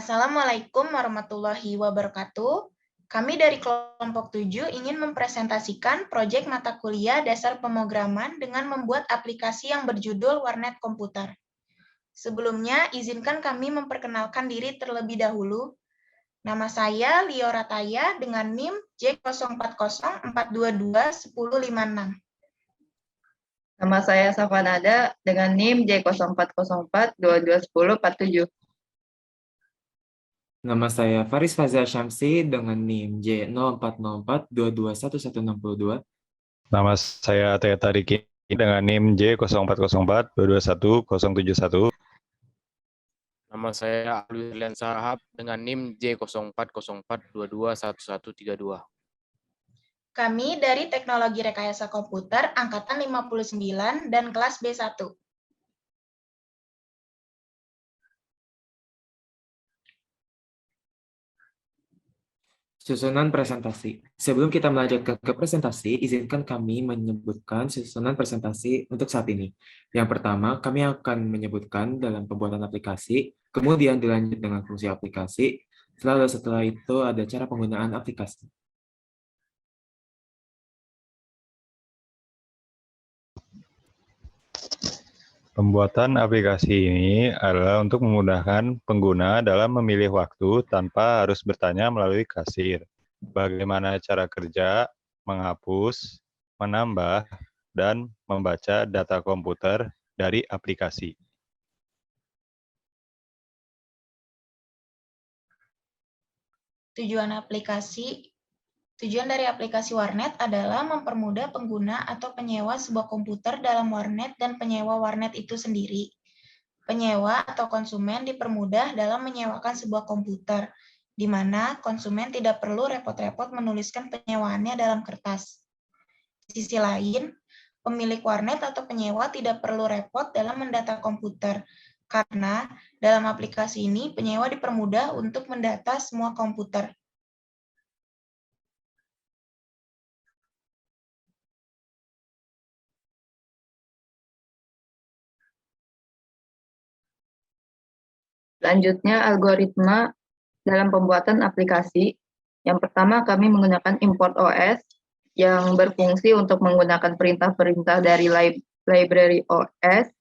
Assalamualaikum warahmatullahi wabarakatuh. Kami dari kelompok 7 ingin mempresentasikan proyek mata kuliah dasar pemrograman dengan membuat aplikasi yang berjudul Warnet Komputer. Sebelumnya, izinkan kami memperkenalkan diri terlebih dahulu. Nama saya Lio Rataya dengan NIM J0404221056. Nama saya Safanada dengan NIM J0404221047. Nama saya Faris Fazal Syamsi dengan NIM J0404221162. Nama saya Ataya Tariki dengan NIM J0404221071. Nama saya Alwi Lian Sahab dengan NIM J0404221132. Kami dari Teknologi Rekayasa Komputer Angkatan 59 dan kelas B1. Susunan presentasi. Sebelum kita melanjutkan ke presentasi, izinkan kami menyebutkan susunan presentasi untuk saat ini. Yang pertama, kami akan menyebutkan dalam pembuatan aplikasi, kemudian dilanjut dengan fungsi aplikasi, lalu setelah itu ada cara penggunaan aplikasi. Pembuatan aplikasi ini adalah untuk memudahkan pengguna dalam memilih waktu tanpa harus bertanya melalui kasir. Bagaimana cara kerja, menghapus, menambah, dan membaca data komputer dari aplikasi. Tujuan dari aplikasi Warnet adalah mempermudah pengguna atau penyewa sebuah komputer dalam Warnet dan penyewa Warnet itu sendiri. Penyewa atau konsumen dipermudah dalam menyewakan sebuah komputer, di mana konsumen tidak perlu repot-repot menuliskan penyewaannya dalam kertas. Di sisi lain, pemilik Warnet atau penyewa tidak perlu repot dalam mendata komputer, karena dalam aplikasi ini penyewa dipermudah untuk mendata semua komputer. Selanjutnya, algoritma dalam pembuatan aplikasi. Yang pertama, kami menggunakan import OS yang berfungsi untuk menggunakan perintah-perintah dari library OS.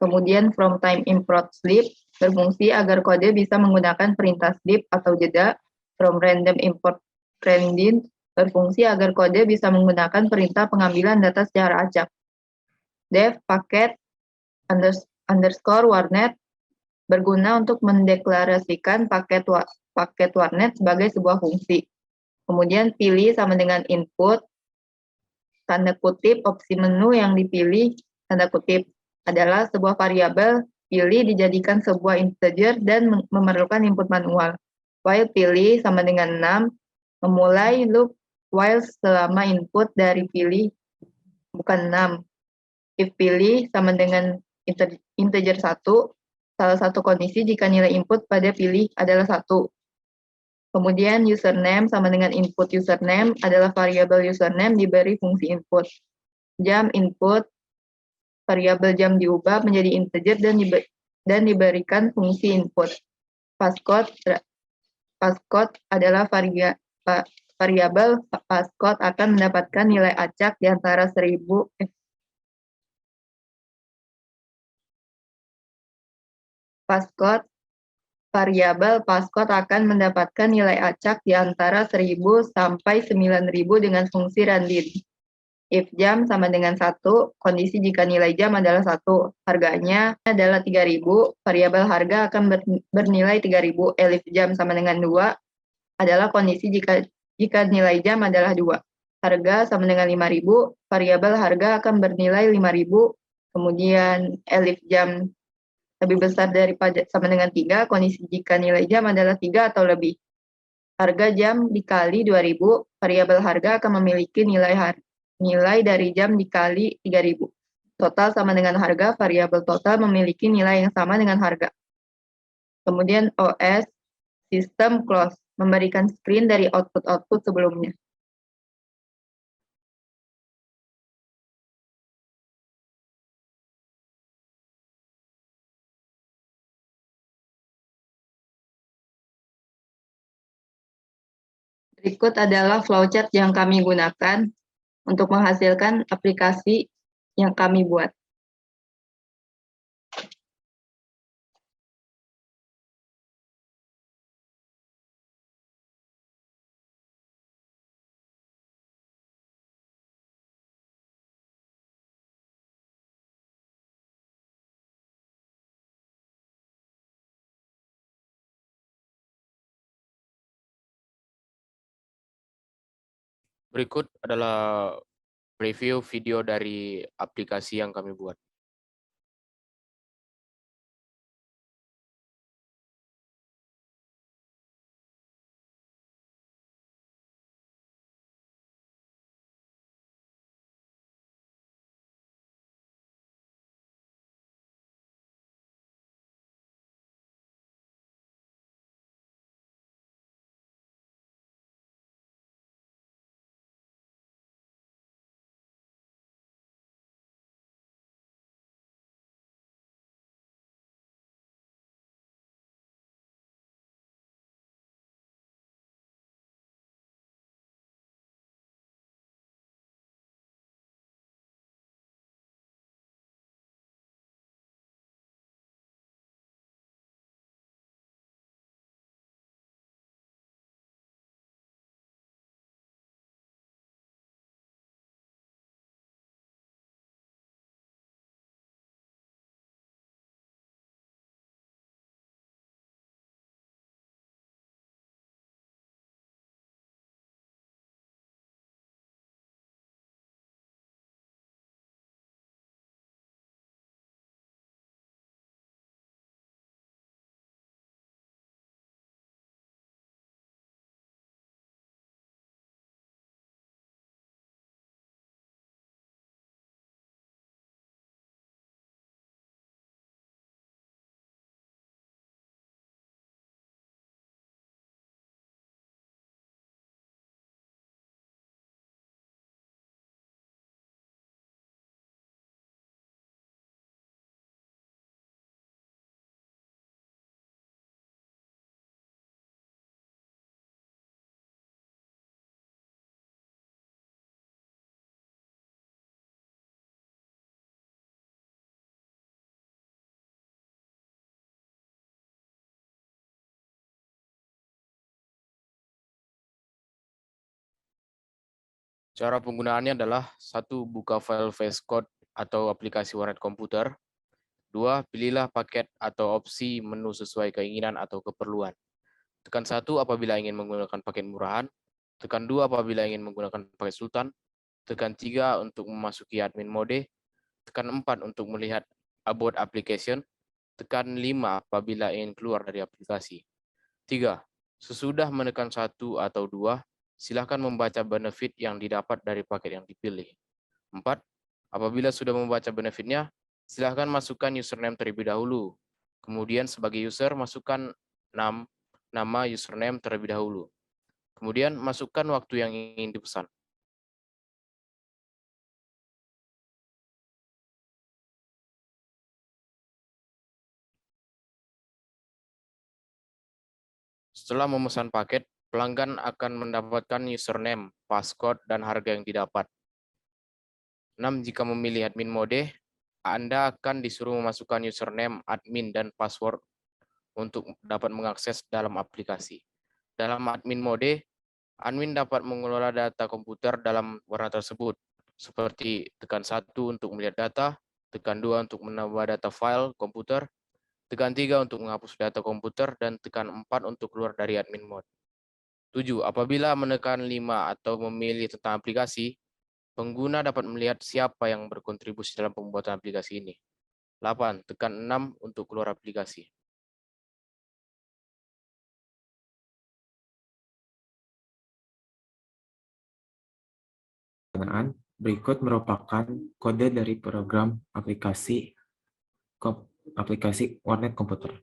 Kemudian from time import sleep berfungsi agar kode bisa menggunakan perintah sleep atau jeda. From random import random berfungsi agar kode bisa menggunakan perintah pengambilan data secara acak. Dev paket underscore warnet berguna untuk mendeklarasikan paket warnet sebagai sebuah fungsi. Kemudian pilih sama dengan input, tanda kutip, opsi menu yang dipilih, tanda kutip, adalah sebuah variabel, pilih dijadikan sebuah integer dan memerlukan input manual. While pilih sama dengan 6, memulai loop while selama input dari pilih bukan 6. If pilih sama dengan integer 1, salah satu kondisi jika nilai input pada pilih adalah 1. Kemudian username sama dengan input username adalah variabel username diberi fungsi input. Jam input, variabel jam diubah menjadi integer dan diberikan fungsi input. Passcode adalah variabel passcode akan mendapatkan nilai acak di antara 1000 variabel passcode akan mendapatkan nilai acak di antara 1000 sampai 9000 dengan fungsi random. If jam sama dengan 1, kondisi jika nilai jam adalah 1, harganya adalah 3000, variabel harga akan bernilai 3000. Elif jam sama dengan 2 adalah kondisi jika nilai jam adalah 2. Harga sama dengan 5000, variabel harga akan bernilai 5000. Kemudian elif jam lebih besar daripada sama dengan 3, kondisi jika nilai jam adalah 3 atau lebih. Harga jam dikali 2000, variabel harga akan memiliki nilai dari jam dikali 3000. Total sama dengan harga, variabel total memiliki nilai yang sama dengan harga. Kemudian OS, system close, memberikan screen dari output-output sebelumnya. Berikut adalah flowchart yang kami gunakan untuk menghasilkan aplikasi yang kami buat. Berikut adalah review video dari aplikasi yang kami buat. Cara penggunaannya adalah 1. Buka file VS Code atau aplikasi warnet komputer. 2. Pilihlah paket atau opsi menu sesuai keinginan atau keperluan. Tekan 1 apabila ingin menggunakan paket murahan. Tekan 2 apabila ingin menggunakan paket sultan. Tekan 3 untuk memasuki admin mode. Tekan 4 untuk melihat about application. Tekan 5 apabila ingin keluar dari aplikasi. 3. Sesudah menekan 1 atau 2, silakan membaca benefit yang didapat dari paket yang dipilih. 4. Apabila sudah membaca benefitnya, silakan masukkan username terlebih dahulu. Kemudian sebagai user, masukkan nama username terlebih dahulu. Kemudian masukkan waktu yang ingin dipesan. Setelah memesan paket, pelanggan akan mendapatkan username, passcode, dan harga yang didapat. 6. Jika memilih admin mode, Anda akan disuruh memasukkan username, admin, dan password untuk dapat mengakses dalam aplikasi. Dalam admin mode, admin dapat mengelola data komputer dalam warna tersebut, seperti tekan 1 untuk melihat data, tekan 2 untuk menambah data file komputer, tekan 3 untuk menghapus data komputer, dan tekan 4 untuk keluar dari admin mode. 7. Apabila menekan 5 atau memilih tentang aplikasi, pengguna dapat melihat siapa yang berkontribusi dalam pembuatan aplikasi ini. 8. Tekan 6 untuk keluar aplikasi. Berikut merupakan kode dari program aplikasi warnet komputer.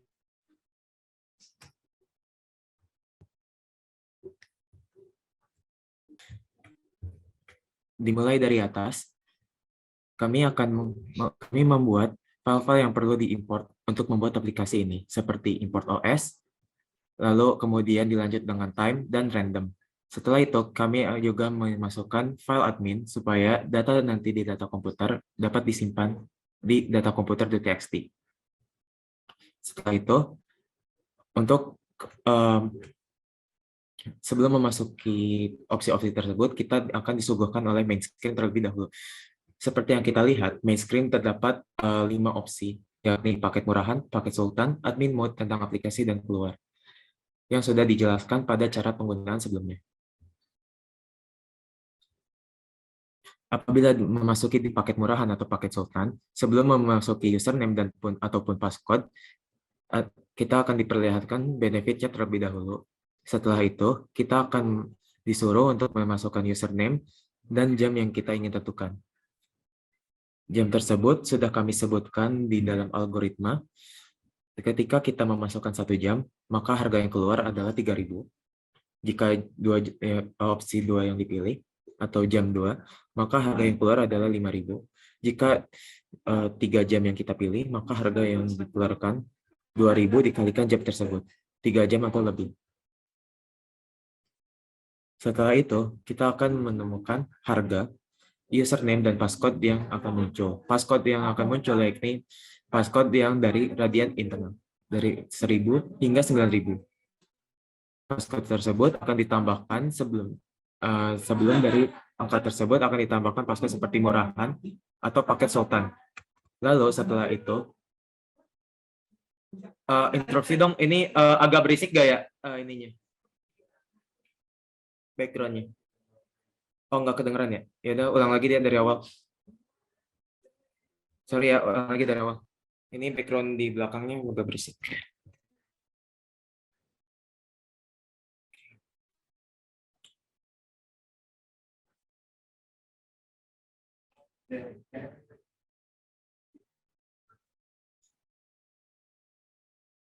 Dimulai dari atas, kami membuat file-file yang perlu diimport untuk membuat aplikasi ini, seperti import OS, lalu kemudian dilanjut dengan time dan random. Setelah itu, kami juga memasukkan file admin supaya data nanti di data komputer dapat disimpan di data komputer.txt. Setelah itu, untuk sebelum memasuki opsi-opsi tersebut, kita akan disuguhkan oleh main screen terlebih dahulu. Seperti yang kita lihat, main screen terdapat 5 opsi, yakni paket murahan, paket sultan, admin mode tentang aplikasi, dan keluar, yang sudah dijelaskan pada cara penggunaan sebelumnya. Apabila memasuki di paket murahan atau paket sultan, sebelum memasuki username dan ataupun passcode, kita akan diperlihatkan benefitnya terlebih dahulu. Setelah itu, kita akan disuruh untuk memasukkan username dan jam yang kita ingin tentukan. Jam tersebut sudah kami sebutkan di dalam algoritma. Ketika kita memasukkan 1 jam, maka harga yang keluar adalah 3.000. Jika opsi 2 yang dipilih, atau jam 2, maka harga yang keluar adalah 5.000. Jika 3 jam yang kita pilih, maka harga yang dikeluarkan 2.000 dikalikan jam tersebut, 3 jam atau lebih. Setelah itu, kita akan menemukan harga, username, dan passcode yang akan muncul. Passcode yang akan muncul yakni passcode yang dari Radian internal, dari 1.000 hingga 9.000. Passcode tersebut akan ditambahkan sebelum dari angka tersebut akan ditambahkan passcode seperti murahan atau paket sultan. Lalu setelah itu, interupsi dong, ini agak berisik gak ya ininya? Backgroundnya. Oh, nggak kedengeran ya? Ya udah, ulang lagi dia dari awal. Sorry ya, ulang lagi dari awal. Ini background di belakangnya agak berisik.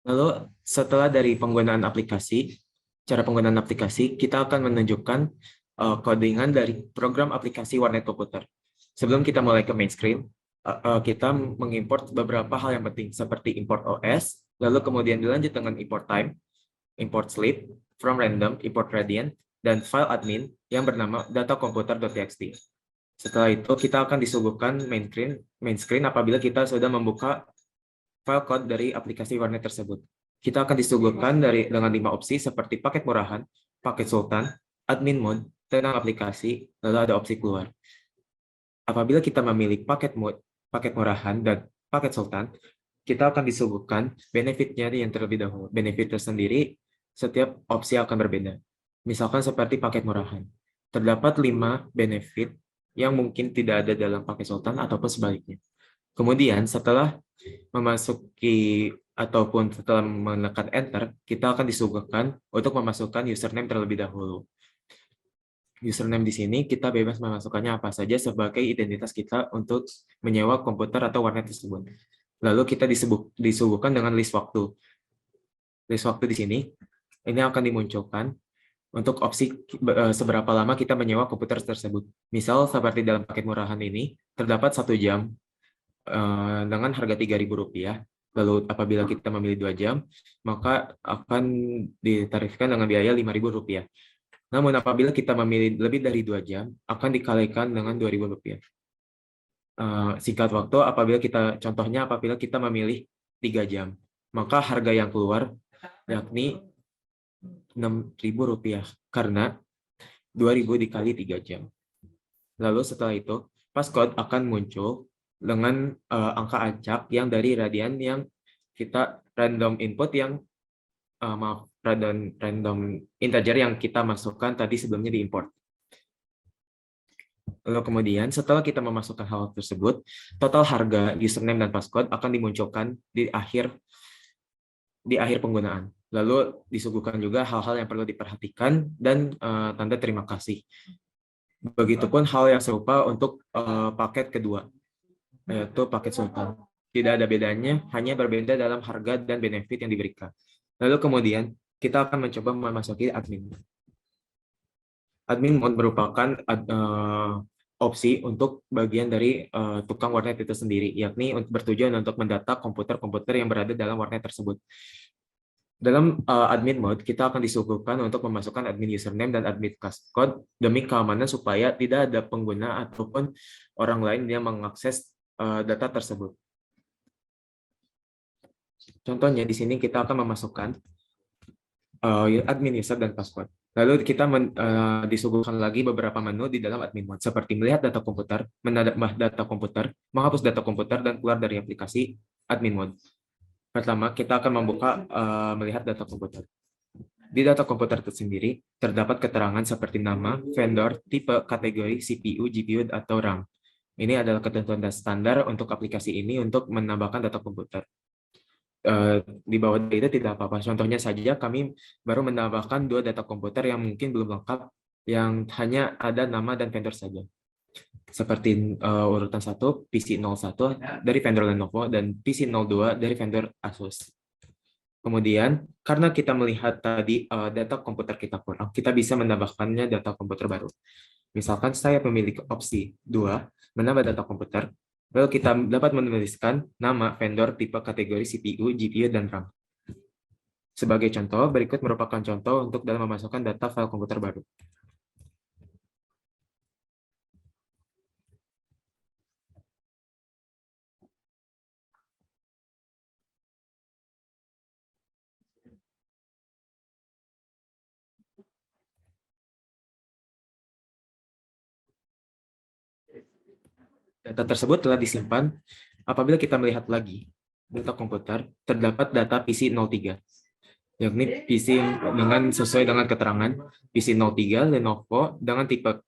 Lalu setelah dari penggunaan aplikasi, cara penggunaan aplikasi, kita akan menunjukkan codingan dari program aplikasi warnet komputer. Sebelum kita mulai ke main screen, kita mengimport beberapa hal yang penting seperti import OS, lalu kemudian dilanjut dengan import time, import sleep, from random, import Radian, dan file admin yang bernama datakomputer.txt. Setelah itu, kita akan disuguhkan main screen apabila kita sudah membuka file code dari aplikasi warnet tersebut. Kita akan disuguhkan dengan 5 opsi seperti paket murahan, paket sultan, admin mode, tentang aplikasi, lalu ada opsi keluar. Apabila kita memilih paket murahan, dan paket sultan, kita akan disuguhkan benefitnya yang terlebih dahulu. Benefit tersendiri, setiap opsi akan berbeda. Misalkan seperti paket murahan. Terdapat 5 benefit yang mungkin tidak ada dalam paket sultan ataupun sebaliknya. Kemudian setelah memasuki ataupun setelah menekan enter, kita akan disuguhkan untuk memasukkan username terlebih dahulu. Username di sini kita bebas memasukkannya apa saja sebagai identitas kita untuk menyewa komputer atau warnet tersebut. Lalu kita disuguhkan dengan list waktu. List waktu di sini ini akan dimunculkan untuk opsi seberapa lama kita menyewa komputer tersebut. Misal seperti dalam paket murahan ini terdapat 1 jam dengan harga Rp3.000. Lalu apabila kita memilih 2 jam, maka akan ditarifkan dengan biaya Rp5.000. Namun apabila kita memilih lebih dari 2 jam, akan dikalikan dengan Rp2.000. Singkat waktu, contohnya apabila kita memilih 3 jam, maka harga yang keluar yakni Rp6.000 karena 2.000 dikali 3 jam. Lalu setelah itu, passcode akan muncul dengan angka acak yang dari Radian yang kita random input yang random integer yang kita masukkan tadi sebelumnya diimport. Lalu kemudian setelah kita memasukkan hal tersebut, total harga username dan passcode akan dimunculkan di akhir penggunaan. Lalu disuguhkan juga hal-hal yang perlu diperhatikan dan tanda terima kasih. Begitupun hal yang serupa untuk paket kedua, yaitu paket sultan. Tidak ada bedanya, hanya berbeda dalam harga dan benefit yang diberikan. Lalu kemudian kita akan mencoba memasuki admin. Admin mode merupakan opsi untuk bagian dari tukang warnet itu sendiri, yakni bertujuan untuk mendata komputer-komputer yang berada dalam warnet tersebut. Dalam admin mode, kita akan disuguhkan untuk memasukkan admin username dan admin passcode demi keamanan supaya tidak ada pengguna ataupun orang lain yang mengakses data tersebut. Contohnya di sini kita akan memasukkan admin user dan password. Lalu kita disuguhkan lagi beberapa menu di dalam admin mode, seperti melihat data komputer, menambah data komputer, menghapus data komputer, dan keluar dari aplikasi admin mode. Pertama, kita akan membuka melihat data komputer. Di data komputer itu sendiri, terdapat keterangan seperti nama, vendor, tipe, kategori, CPU, GPU, atau RAM. Ini adalah ketentuan standar untuk aplikasi ini untuk menambahkan data komputer. Di bawah itu tidak apa-apa. Contohnya saja, kami baru menambahkan 2 data komputer yang mungkin belum lengkap, yang hanya ada nama dan vendor saja. Seperti urutan 1, PC01 dari vendor Lenovo, dan PC02 dari vendor Asus. Kemudian, karena kita melihat tadi data komputer kita kurang, kita bisa menambahkannya data komputer baru. Misalkan saya memiliki opsi 2, menambah data komputer, lalu kita dapat menuliskan nama, vendor, tipe, kategori, CPU, GPU, dan RAM. Sebagai contoh, berikut merupakan contoh untuk dalam memasukkan data file komputer baru. Data tersebut telah disimpan. Apabila kita melihat lagi data komputer, terdapat data PC03, yakni PC dengan sesuai dengan keterangan PC03 Lenovo dengan tipe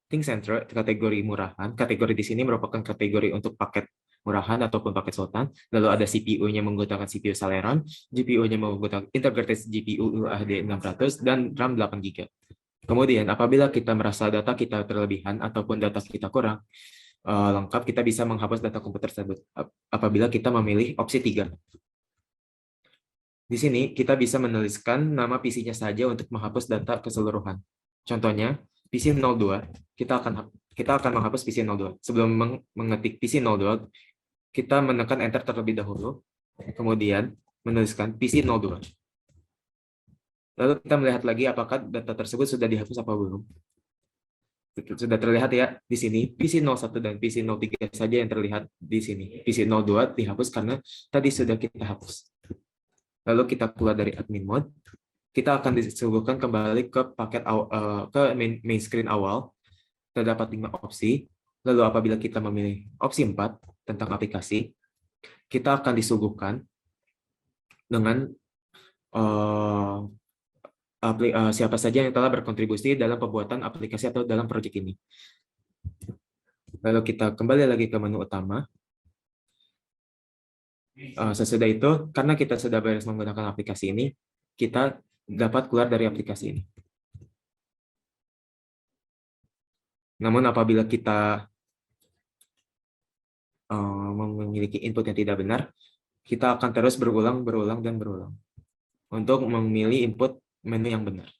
ThinkCentre kategori murahan. Kategori di sini merupakan kategori untuk paket murahan ataupun paket sultan. Lalu ada CPU-nya menggunakan CPU Celeron, GPU-nya menggunakan integrated GPU UAD 600, dan RAM 8 GB. Kemudian, apabila kita merasa data kita terlebihan ataupun data kita kurang lengkap, kita bisa menghapus data komputer tersebut apabila kita memilih opsi 3. Di sini kita bisa menuliskan nama PC-nya saja untuk menghapus data keseluruhan. Contohnya PC02, kita akan menghapus PC02. Sebelum mengetik PC02, kita menekan enter terlebih dahulu, kemudian menuliskan PC02. Lalu kita melihat lagi apakah data tersebut sudah dihapus apa belum. Sudah terlihat ya di sini, PC01 dan PC03 saja yang terlihat di sini. PC02 dihapus karena tadi sudah kita hapus. Lalu kita keluar dari admin mode, kita akan disuguhkan kembali ke paket ke main screen awal. Terdapat 5 opsi. Lalu apabila kita memilih opsi 4 tentang aplikasi, kita akan disuguhkan dengan siapa saja yang telah berkontribusi dalam pembuatan aplikasi atau dalam proyek ini. Lalu kita kembali lagi ke menu utama. Sesudah itu, karena kita sudah beres menggunakan aplikasi ini, kita dapat keluar dari aplikasi ini. Namun apabila kita memiliki input yang tidak benar, kita akan terus berulang untuk memilih input menu yang benar.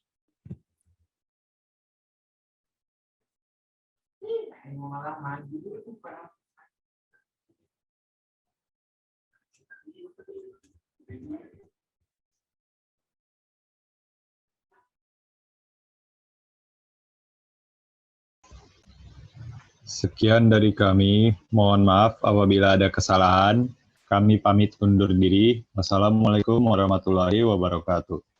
Sekian dari kami. Mohon maaf apabila ada kesalahan. Kami pamit undur diri. Wassalamualaikum warahmatullahi wabarakatuh.